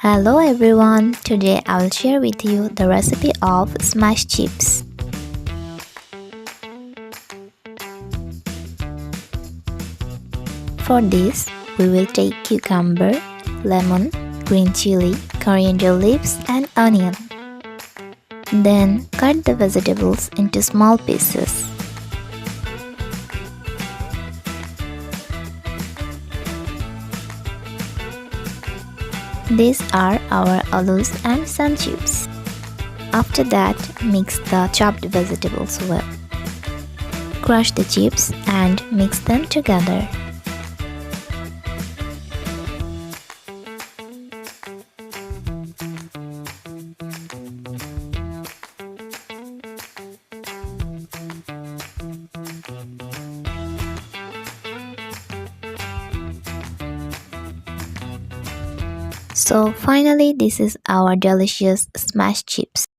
Hello everyone, today I will share with you the recipe of smashed chips. For this, we will take cucumber, lemon, green chili, coriander leaves and onion. Then cut the vegetables into small pieces. These are our alus and sun chips. After that, mix the chopped vegetables well. Crush the chips and mix them together. So finally, this is our delicious smashed chips.